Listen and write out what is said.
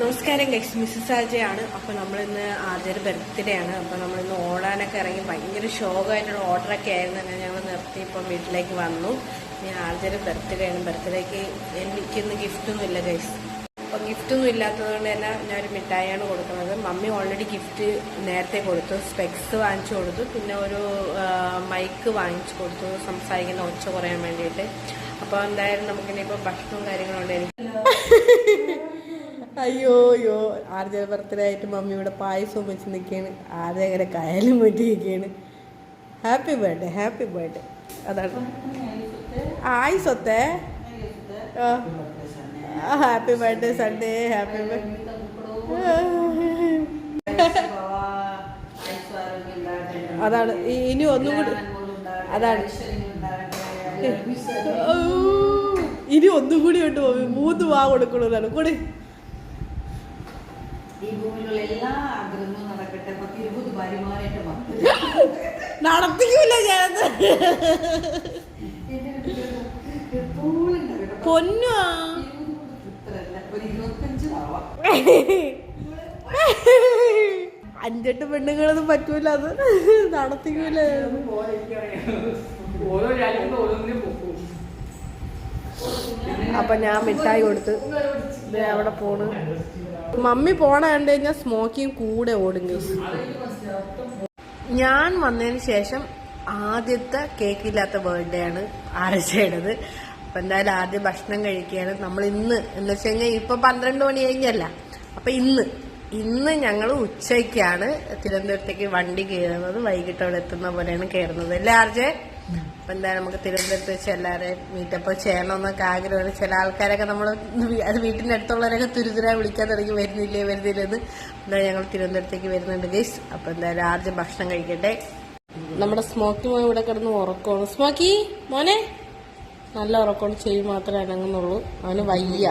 നമസ്കാരം guys, Mrs ആജയാണ്. അപ്പോൾ നമ്മളിന്ന് ആദ്യത്തെ ബർത്ത്ഡേ ആണ്. അപ്പോൾ നമ്മളിന്ന് ഓടാനൊക്കെ ഇറങ്ങി ഭയങ്കര ഷോക്കായിട്ടുള്ള ഓർഡറൊക്കെ ആയിരുന്നു. അങ്ങനെ ഞങ്ങൾ നിർത്തി ഇപ്പം വീട്ടിലേക്ക് വന്നു. ഇനി ആദ്യത്തെ ബർത്ത്ഡേ ആണ്. ബർത്ത്ഡേക്ക് എനിക്കിന്ന് ഗിഫ്റ്റൊന്നും ഇല്ല ഗൈസ്. അപ്പോൾ ഗിഫ്റ്റൊന്നും ഇല്ലാത്തതുകൊണ്ട് തന്നെ ഞാനൊരു മിഠായിയാണ് കൊടുക്കുന്നത്. മമ്മി ഓൾറെഡി ഗിഫ്റ്റ് നേരത്തെ കൊടുത്തു. സ്പെക്സ് വാങ്ങിച്ചു കൊടുത്തു, പിന്നെ ഒരു മൈക്ക് വാങ്ങിച്ചു കൊടുത്തു സംസാരിക്കുന്ന ഒച്ച കുറയാൻ വേണ്ടിയിട്ട്. അപ്പോൾ എന്തായാലും നമുക്കിനിപ്പോൾ ഭക്ഷണവും കാര്യങ്ങളും ഉണ്ടായിരുന്നു. അയ്യോ ആർജ ബർത്ത്ഡേ ആയിട്ട് മമ്മി ഇവിടെ പായസവും വെച്ച് നിൽക്കുകയാണ്. ആദ്യം അങ്ങനെ കയലും വെട്ടി നിൽക്കുകയാണ്. Happy birthday, happy birthday. അതാണ് ആയിസൊത്തെ. Happy birthday Sunday, happy birthday. അതാണ് ഇനി ഒന്നും കൂടി, അതാണ് ഇനി ഒന്നും കൂടി ഉണ്ട് മമ്മി. 3 വാ കൊടുക്കണതാണ് കൂടി. ഈ ഭൂമിയിലുള്ള എല്ലാ ആഗ്രഹങ്ങളും നടക്കട്ടെ. 20 ഭാര്യമാരായിട്ട് നടത്തിക്കൂല ഞാനത്. പൊന്നു 5-8 പെണ്ണുങ്ങളൊന്നും പറ്റൂല, അത് നടത്തിക്കൂല. അപ്പൊ ഞാൻ മിഠായി കൊടുത്ത് അവിടെ പോണ്. മമ്മി പോണ കണ്ടു കഴിഞ്ഞാൽ സ്മോക്കിയും കൂടെ ഓടും. ഞാൻ വന്നതിന് ശേഷം ആദ്യത്തെ കേക്കില്ലാത്ത ബർത്ത്ഡേ ആണ് ആഴ്ചയുടേത്. അപ്പം എന്തായാലും ആദ്യം ഭക്ഷണം കഴിക്കുകയാണ് നമ്മൾ ഇന്ന്. എന്ന് വെച്ച് കഴിഞ്ഞാൽ ഇപ്പം 12 മണി കഴിഞ്ഞല്ല. അപ്പം ഇന്ന് ഞങ്ങൾ ഉച്ചയ്ക്കാണ് തിരുവനന്തപുരത്തേക്ക് വണ്ടി കയറുന്നത്. വൈകിട്ട് അവിടെ എത്തുന്ന പോലെയാണ് കയറുന്നത്, അല്ലേ ആർജെ? അപ്പം എന്തായാലും നമുക്ക് തിരുവനന്തപുരത്ത് വെച്ച് എല്ലാവരെയും മീറ്റപ്പ് ചെയ്യണമെന്നൊക്കെ ആഗ്രഹമാണ്. ചില ആൾക്കാരൊക്കെ നമ്മൾ അത് വീട്ടിൻ്റെ അടുത്തുള്ളവരൊക്കെ തുരുതുരാ വിളിക്കാൻ തുടങ്ങി, വരുന്നില്ലേ എന്ന്. എന്തായാലും ഞങ്ങൾ തിരുവനന്തപുരത്തേക്ക് വരുന്നുണ്ട് ഗൈസ്. അപ്പം എന്തായാലും ആദ്യം ഭക്ഷണം കഴിക്കട്ടെ. നമ്മുടെ സ്മോക്കി മോൻ ഇവിടെ കിടന്ന് ഉറക്കമാണ്. സ്മോക്കി മോനെ നല്ല ഉറക്കമാണ്, ചെവി മാത്രമേ അനങ്ങുന്നുള്ളൂ. അവന് വയ്യ.